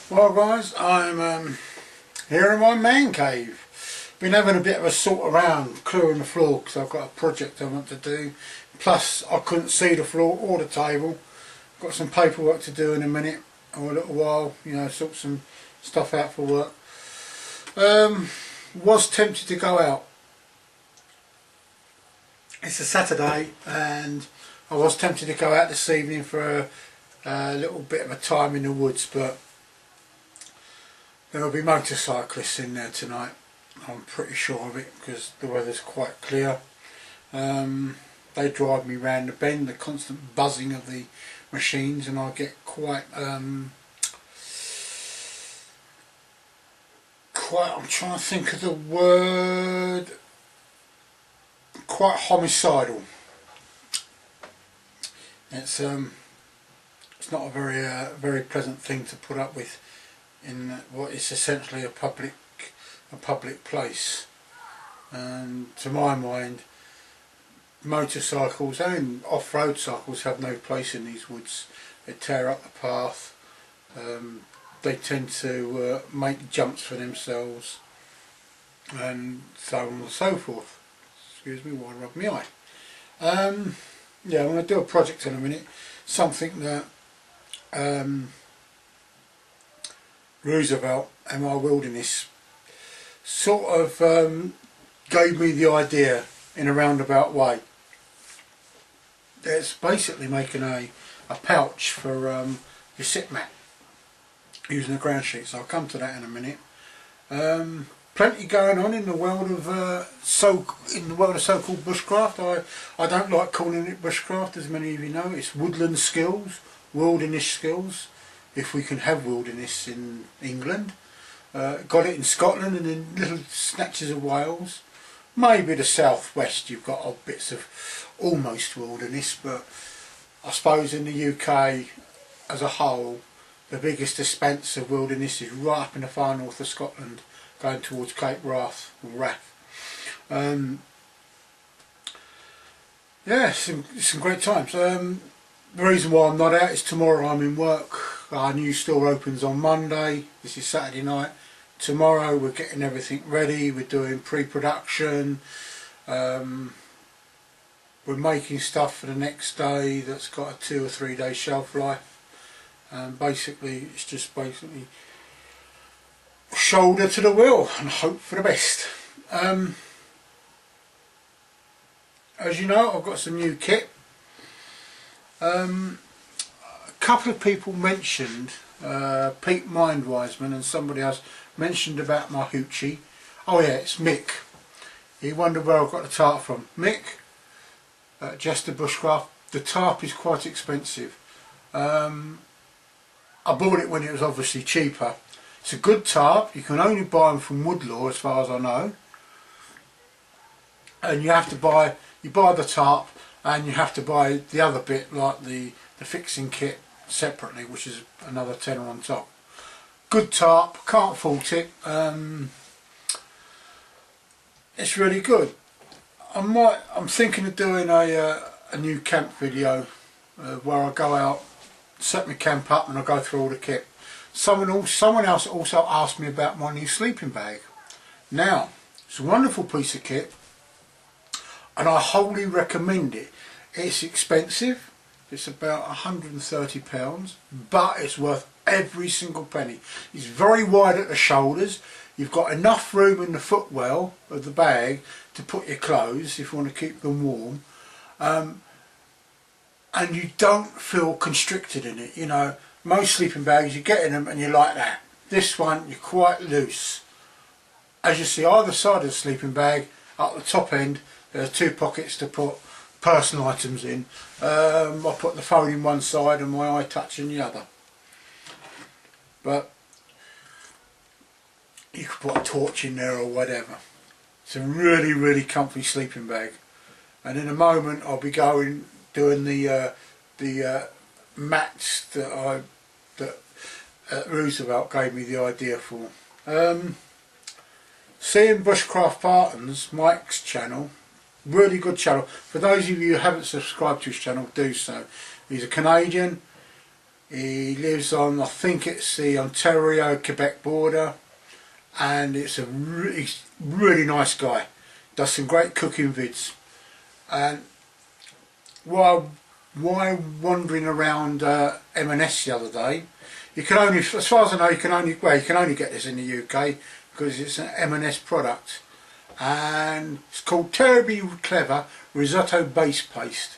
Well guys, I'm here in my man cave. Been having a bit of a sort around clearing the floor because I've got a project I want to do. Plus I couldn't see the floor or the table. Got some paperwork to do in a minute or a little while, you know, sort some stuff out for work. Was tempted to go out. It's a Saturday and I was tempted to go out this evening for a little bit of a time in the woods, but there will be motorcyclists in there tonight. I'm pretty sure of it because the weather's quite clear. They drive me round the bend, the constant buzzing of the machines, and I get quite I'm trying to think of the word, quite homicidal. It's not a very pleasant thing to put up with in what is essentially a public place. And to my mind, motorcycles and off-road cycles have no place in these woods. They tear up the path. They tend to make jumps for themselves, and so on and so forth. Excuse me while I rub my eye. Yeah, I'm going to do a project in a minute. Something that Roosevelt, MR Wilderness, sort of gave me the idea in a roundabout way. It's basically making a pouch for your sit mat using a ground sheet, so I'll come to that in a minute. Plenty going on in the world of so-called bushcraft. I don't like calling it bushcraft, as many of you know. It's woodland skills, wilderness skills, if we can have wilderness in England. Got it in Scotland and in little snatches of Wales. Maybe the southwest you've got odd bits of almost wilderness, but I suppose in the UK as a whole the biggest expanse of wilderness is right up in the far north of Scotland, going towards Cape Wrath or Rath. Yeah, some great times. The reason why I'm not out is tomorrow I'm in work. Our new store opens on Monday. This is Saturday night. Tomorrow we're getting everything ready. We're doing pre-production. We're making stuff for the next day that's got a 2 or 3 day shelf life. Basically, it's just shoulder to the wheel and hope for the best. As you know, I've got some new kit. A couple of people mentioned, Pete Mindwiseman and somebody else mentioned about my hoochie. Oh yeah, it's Mick. He wondered where I got the tarp from. Mick, Jester Bushcraft. The tarp is quite expensive. I bought it when it was obviously cheaper. It's a good tarp. You can only buy them from Woodlaw as far as I know. And you have to buy, you buy the tarp and you have to buy the other bit, like the fixing kit, separately, which is another tenner on top. Good tarp, can't fault it. It's really good. I'm thinking of doing a new camp video where I go out, set my camp up, and I go through all the kit. Someone else also asked me about my new sleeping bag. Now, it's a wonderful piece of kit, and I wholly recommend it. It's expensive. It's about £130, but it's worth every single penny. It's very wide at the shoulders. You've got enough room in the footwell of the bag to put your clothes if you want to keep them warm. And you don't feel constricted in it. You know, most sleeping bags you get in them and you're like that. This one you're quite loose. As you see, either side of the sleeping bag, at the top end, there are 2 pockets to put personal items in. I put the phone in one side and my eye touch in the other. But you could put a torch in there or whatever. It's a really comfy sleeping bag. And in a moment I'll be doing the mats that Roosevelt gave me the idea for. Seeing Bushcraft Spartans, Mike's channel, really good channel. For those of you who haven't subscribed to his channel, do so. He's a Canadian. He lives on, I think it's the Ontario-Quebec border, and it's a really nice guy. Does some great cooking vids. And while wandering around M&S the other day, you can only, as far as I know, you can only get this in the UK because it's an M&S product, and it's called Terribly Clever Risotto Base Paste.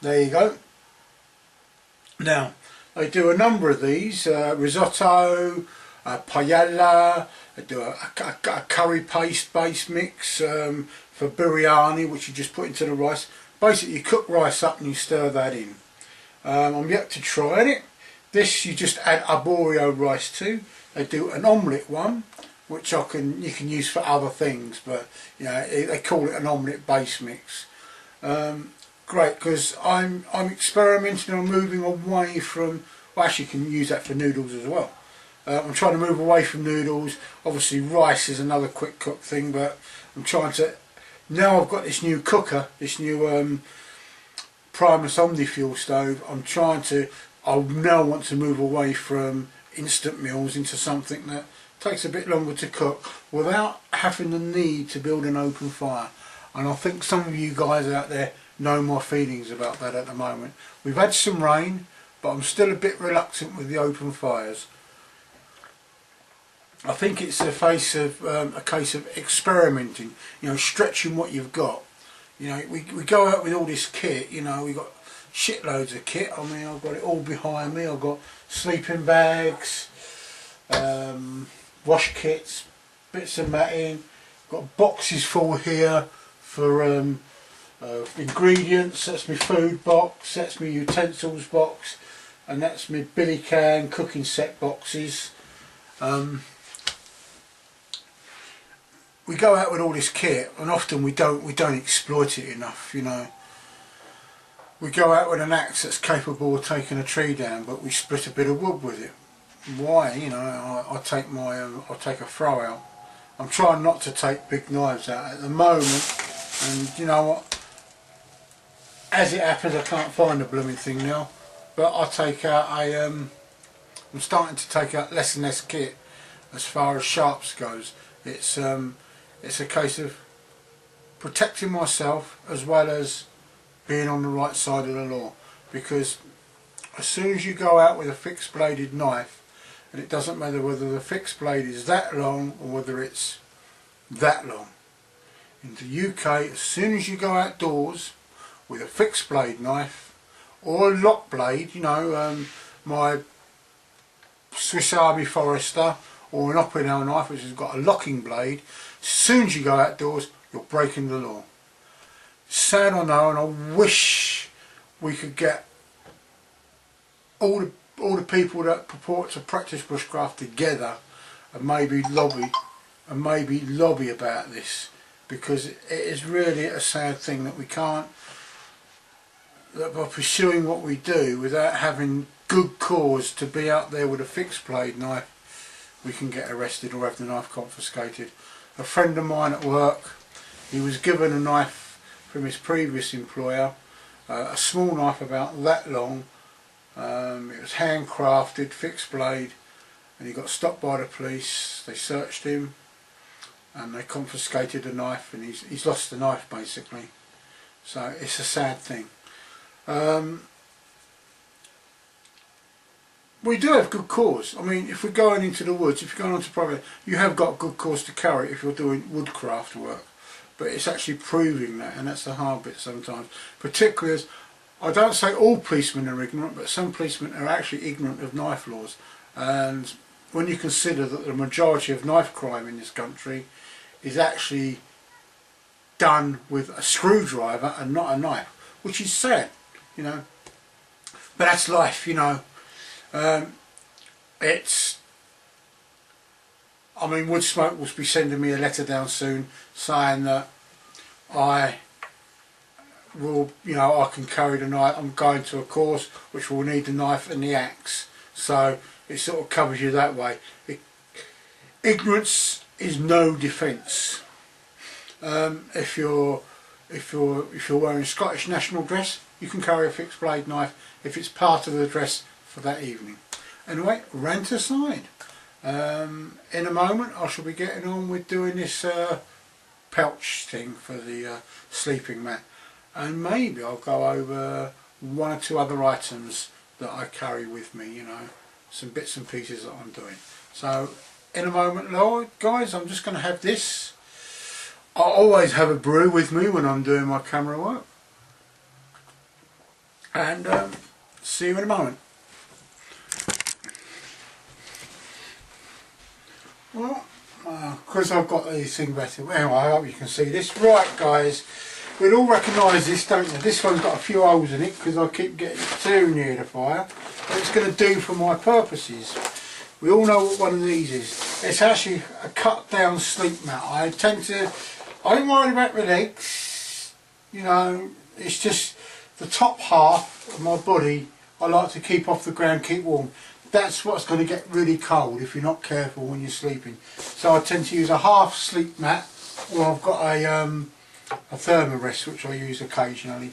There you go. Now, they do a number of these, risotto, paella, they do a curry paste base mix for biryani, which you just put into the rice. Basically you cook rice up and you stir that in. I'm yet to try it. This you just add arborio rice to. They do an omelette one, which you can use for other things, but you know, they call it an omelette base mix. Great, because I'm experimenting on moving away from, well, actually you can use that for noodles as well. I'm trying to move away from noodles. Obviously rice is another quick cook thing, but I'm trying to, now I've got this new cooker, this new Primus Omnifuel stove, I now want to move away from instant meals into something that takes a bit longer to cook without having the need to build an open fire. And I think some of you guys out there know my feelings about that at the moment. We've had some rain, but I'm still a bit reluctant with the open fires. I think it's a case of experimenting, you know, stretching what you've got. You know, we go out with all this kit, you know, we've got shitloads of kit. I mean, I've got it all behind me. I've got sleeping bags, wash kits, bits of matting, got boxes full here for ingredients. That's my food box, that's my utensils box, and that's my billy can cooking set boxes. We go out with all this kit, and often we don't exploit it enough. You know, we go out with an axe that's capable of taking a tree down, but we split a bit of wood with it. Why? You know, I take a throw out. I'm trying not to take big knives out at the moment, and you know what? As it happens, I can't find the blooming thing now, but I take out I'm starting to take out less and less kit as far as sharps goes. It's a case of protecting myself as well as being on the right side of the law, because as soon as you go out with a fixed bladed knife, and it doesn't matter whether the fixed blade is that long or whether it's that long. In the UK, as soon as you go outdoors with a fixed blade knife or a lock blade, you know, my Swiss Army Forester or an Opinel knife which has got a locking blade, as soon as you go outdoors you're breaking the law. Sad I know, and I wish we could get all the people that purport to practice bushcraft together and maybe lobby about this, because it is really a sad thing that we can't, that by pursuing what we do without having good cause to be out there with a fixed blade knife, we can get arrested or have the knife confiscated. A friend of mine at work, he was given a knife from his previous employer, a small knife about that long. It was handcrafted, fixed blade, and he got stopped by the police. They searched him and they confiscated the knife, and he's lost the knife basically. So it's a sad thing. We do have good cause. I mean, if we're going into the woods, if you're going onto property, you have got good cause to carry if you're doing woodcraft work. But it's actually proving that, and that's the hard bit sometimes. Particularly as, I don't say all policemen are ignorant, but some policemen are actually ignorant of knife laws. And when you consider that the majority of knife crime in this country is actually done with a screwdriver and not a knife, which is sad, you know. But that's life, you know. I mean, Woodsmoke will be sending me a letter down soon saying that I will, you know, I can carry the knife. I'm going to a course which will need the knife and the axe, so it sort of covers you that way. Ignorance is no defence. If you're wearing Scottish national dress, you can carry a fixed blade knife. If it's part of the dress, for that evening. Anyway, rant aside. In a moment I shall be getting on with doing this pouch thing for the sleeping mat, and maybe I'll go over one or two other items that I carry with me, you know, some bits and pieces that I'm doing. So in a moment, Lord, guys, I'm just going to have this. I always have a brew with me when I'm doing my camera work, and see you in a moment. Well, because I've got these things better. Anyway, I hope you can see this. Right, guys, we'll all recognise this, don't you? This one's got a few holes in it because I keep getting it too near the fire. But it's going to do for my purposes. We all know what one of these is. It's actually a cut down sleep mat. I ain't worried about my legs, you know, it's just the top half of my body I like to keep off the ground, keep warm. That's what's going to get really cold if you're not careful when you're sleeping. So I tend to use a half sleep mat, or I've got a Thermarest which I use occasionally.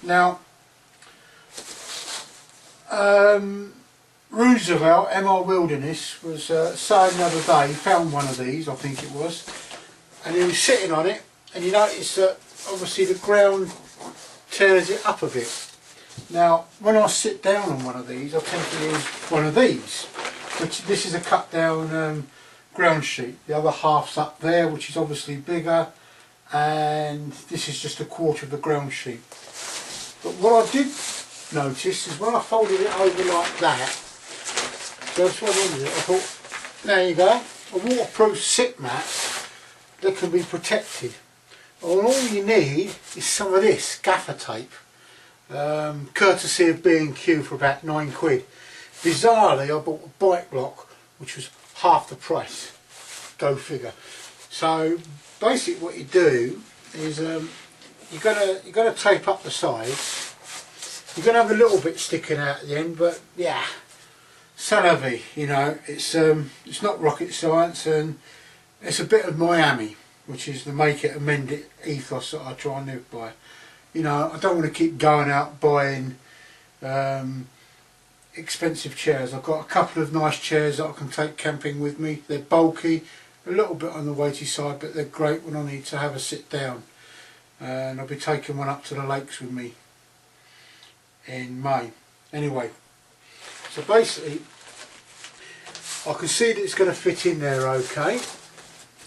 Now, Roosevelt, M.R. Wilderness, was saying the other day, he found one of these, I think it was, and he was sitting on it, and you notice that obviously the ground tears it up a bit. Now, when I sit down on one of these, I tend to use one of these, which this is a cut down ground sheet. The other half's up there, which is obviously bigger, and this is just a quarter of the ground sheet. But what I did notice is when I folded it over like that, that's what I did. I thought, there you go, a waterproof sit mat that can be protected. And all you need is some of this gaffer tape. Courtesy of B&Q for about £9. Bizarrely, I bought a bike lock which was half the price. Go figure. So basically what you do is you're gonna tape up the sides. You're gonna have a little bit sticking out at the end, but yeah, c'est la vie, you know. It's not rocket science, and it's a bit of Miami, which is the make it, amend it ethos that I try and live by. You know, I don't want to keep going out buying expensive chairs. I've got a couple of nice chairs that I can take camping with me. They're bulky, a little bit on the weighty side, but they're great when I need to have a sit down. And I'll be taking one up to the lakes with me in May. Anyway, so basically I can see that it's going to fit in there okay.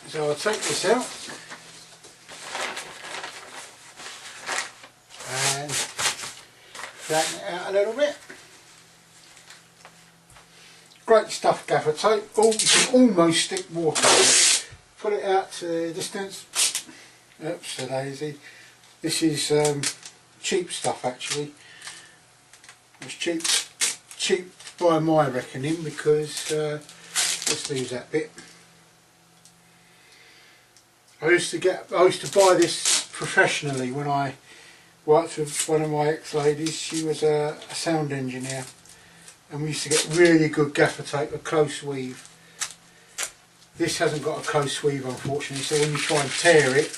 So I'll take this out and flatten it out a little bit. Great stuff, gaffer tape. Oh, you can almost stick water on it. Put it out to distance. Oops, a daisy. This is cheap stuff actually. It's cheap by my reckoning, because let's lose that bit. I used to buy this professionally when I worked with one of my ex-ladies. She was a sound engineer, and we used to get really good gaffer tape, a close weave. This hasn't got a close weave unfortunately, so when you try and tear it,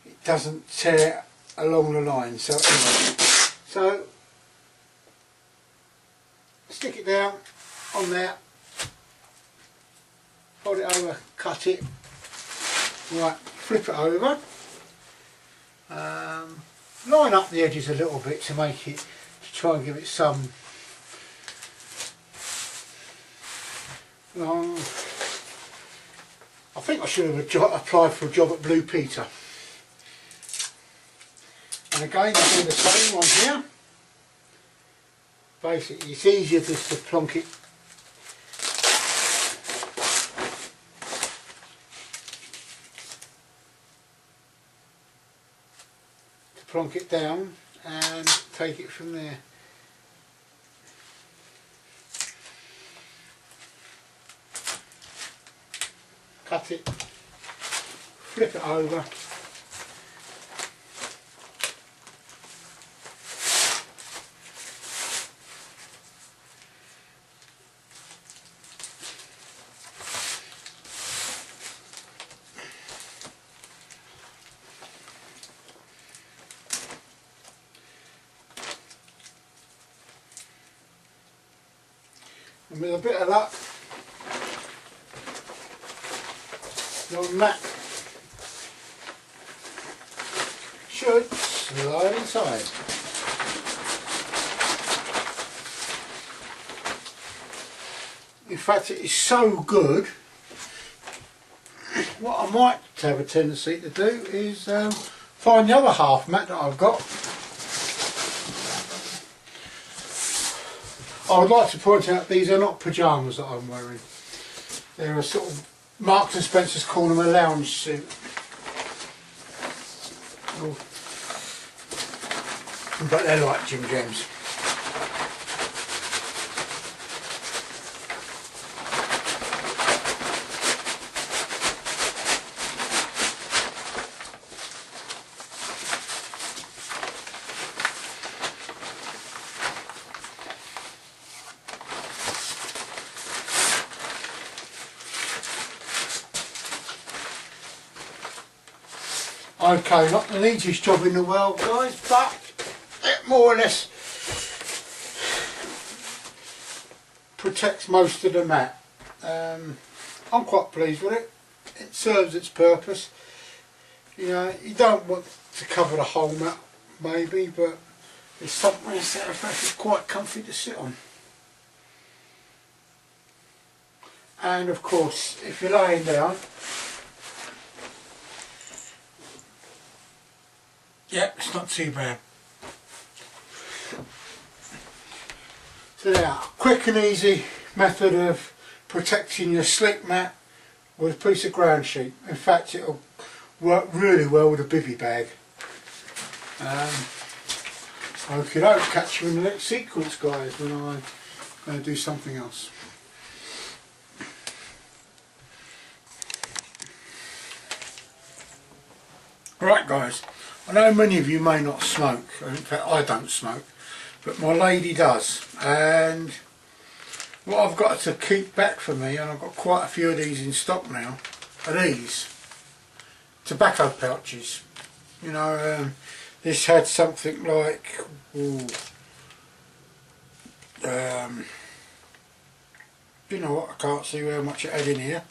it doesn't tear along the line. So anyway, so stick it down on there, fold it over, cut it, right, flip it over, line up the edges a little bit to make it, to try and give it some I think I should have applied for a job at Blue Peter. And again I do the same one here. Basically it's easier just to plonk it down and take it from there. Cut it, flip it over, and with a bit of luck, the mat should slide inside. In fact, it is so good, what I might have a tendency to do is find the other half mat that I've got. I would like to point out these are not pyjamas that I'm wearing. They're a sort of, Marks and Spencer's call them a lounge suit. Oh. But they're like Jim Gems. Okay, not the easiest job in the world, guys, but it more or less protects most of the mat. I'm quite pleased with it. It serves its purpose. You know, you don't want to cover the whole mat, maybe, but it's something that's quite comfy to sit on. And of course, if you're laying down, yep, it's not too bad. So now, quick and easy method of protecting your sleep mat with a piece of ground sheet. In fact, it'll work really well with a bivvy bag. Okay, I'll catch you in the next sequence, guys, when I'm going to do something else. Right, guys, I know many of you may not smoke. In fact, I don't smoke, but my lady does. And what I've got to keep back for me, and I've got quite a few of these in stock now, are these tobacco pouches. You know, this had something like, you know what, I can't see how much it had in here.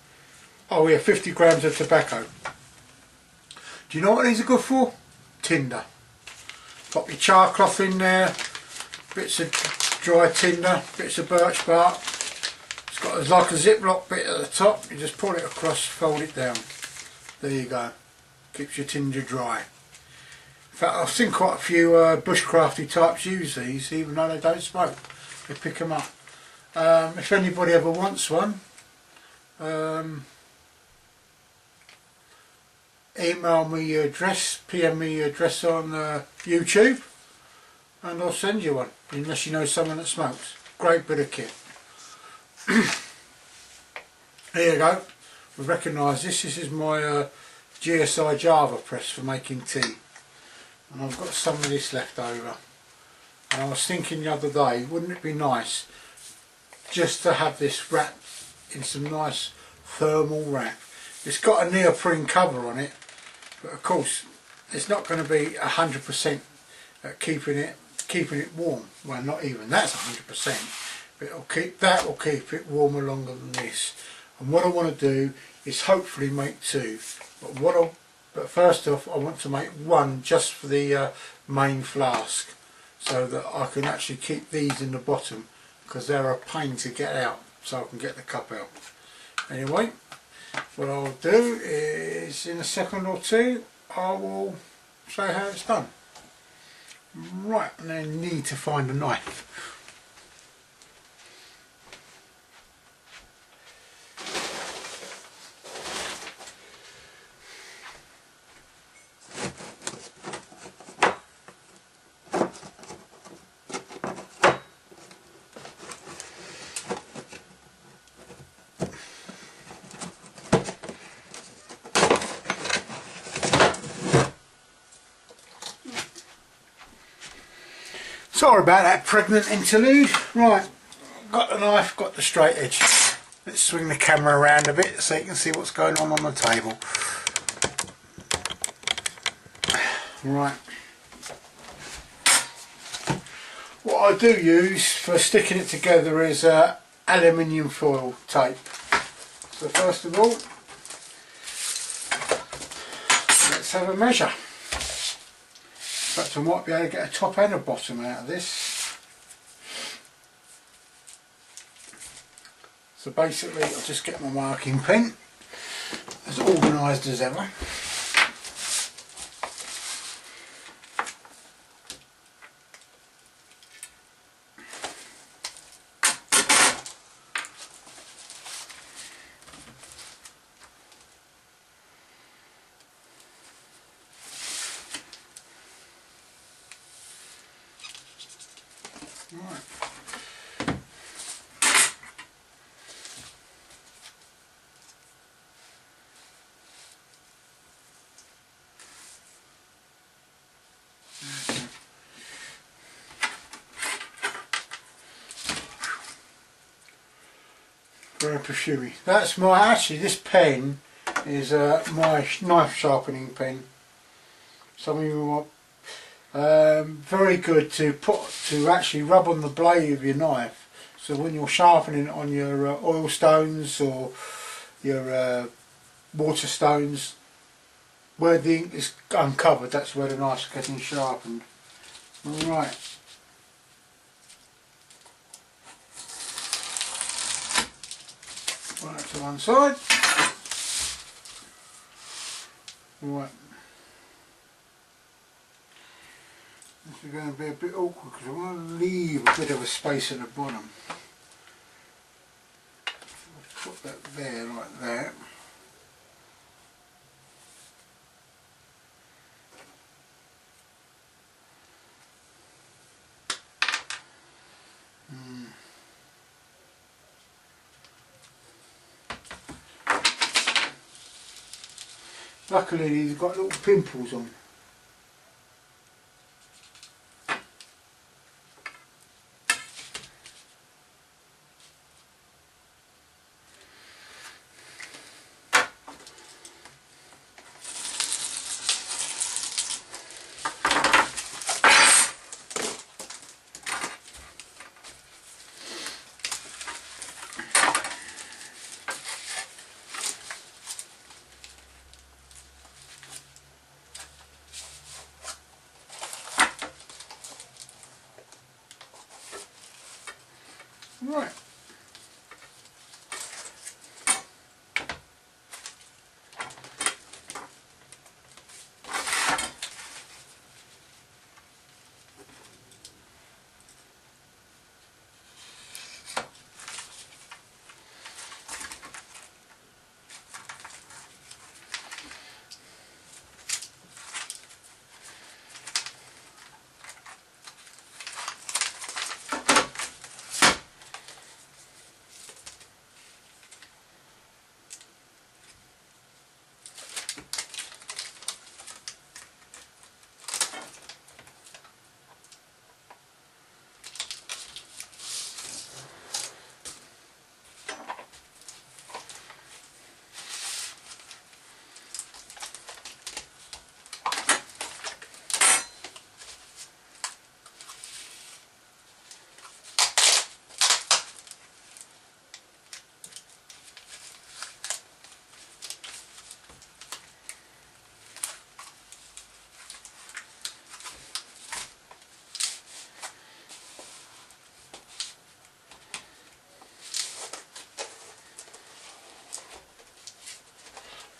Oh yeah, 50 grams of tobacco. Do you know what these are good for? Tinder. Pop your char cloth in there, bits of dry tinder, bits of birch bark. It's got like a ziplock bit at the top. You just pull it across, fold it down. There you go. Keeps your tinder dry. In fact, I've seen quite a few bushcrafty types use these, even though they don't smoke. They pick them up. If anybody ever wants one, email me your address, PM me your address on YouTube, and I'll send you one, unless you know someone that smokes. Great bit of kit. There you go. We recognise this. This is my GSI Java press for making tea. And I've got some of this left over. And I was thinking the other day, wouldn't it be nice just to have this wrapped in some nice thermal wrap. It's got a neoprene cover on it, but of course it's not going to be 100% at keeping it warm. Well, not even that's 100%, but that will keep it warmer longer than this. And what I want to do is hopefully make two. But first off, I want to make one just for the main flask, so that I can actually keep these in the bottom, because they're a pain to get out, so I can get the cup out. Anyway, what I'll do is in a second or two I will show how it's done. Right, and I need to find a knife. Sorry about that pregnant interlude. Right, got the knife, got the straight edge. Let's swing the camera around a bit so you can see what's going on the table. Right. What I do use for sticking it together is aluminium foil tape. So first of all, let's have a measure. In fact, I might be able to get a top and a bottom out of this. So basically I'll just get my marking pen, as organised as ever. Right. Very perfumey. That's actually this pen is my knife sharpening pen. Some of you might very good to actually rub on the blade of your knife, so when you're sharpening it on your oil stones or your water stones, where the ink is uncovered, that's where the knife's getting sharpened. Alright. Right to one side. Right. This is going to be a bit awkward because I want to leave a bit of a space at the bottom. I'll put that there like that. Luckily these have got little pimples on. Right.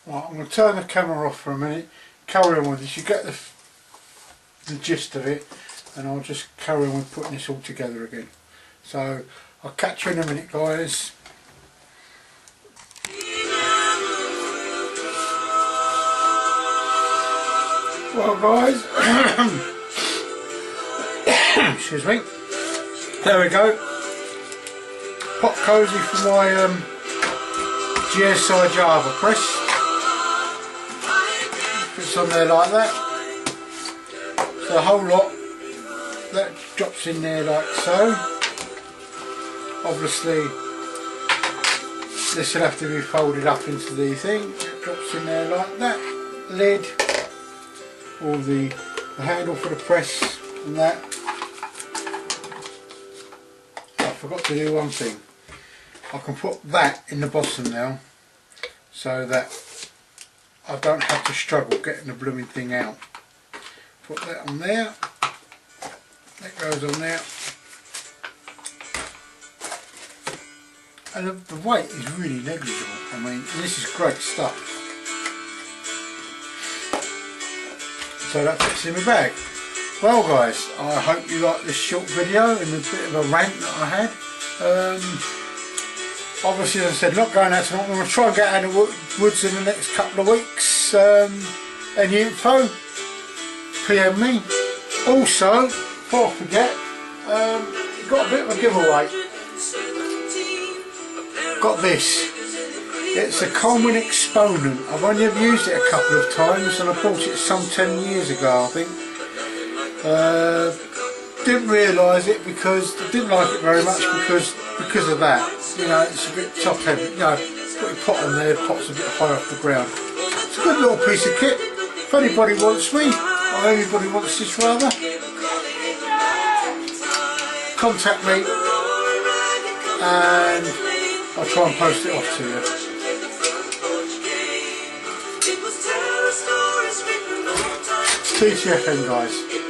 Right, I'm going to turn the camera off for a minute, carry on with this, you get the gist of it, and I'll just carry on with putting this all together again. So I'll catch you in a minute, guys. Well guys, excuse me, there we go, pot cosy for my GSI Java press. Fits on there like that, so the whole lot that drops in there like so. Obviously this will have to be folded up into the thing, it drops in there like that, lid, all the handle for the press and that. I forgot to do one thing, I can put that in the bottom now, so that I don't have to struggle getting the blooming thing out. Put that on there, that goes on there, and the weight is really negligible. I mean, this is great stuff. So that fits in my bag. Well guys, I hope you liked this short video and a bit of a rant that I had. Obviously, as I said, not going out tonight. I'm going to try and get out of the woods in the next couple of weeks. Any info, PM me. Also, before I forget, got a bit of a giveaway. Got this. It's a Coleman Exponent. I've only ever used it a couple of times, and I bought it some 10 years ago, I think. Didn't realise it because I didn't like it very much because of that. You know, it's a bit top heavy. You know, put your pot on there, pot's a bit high off the ground. It's a good little piece of kit. If anybody wants me, or anybody wants this rather, contact me and I'll try and post it off to you. TTFN guys.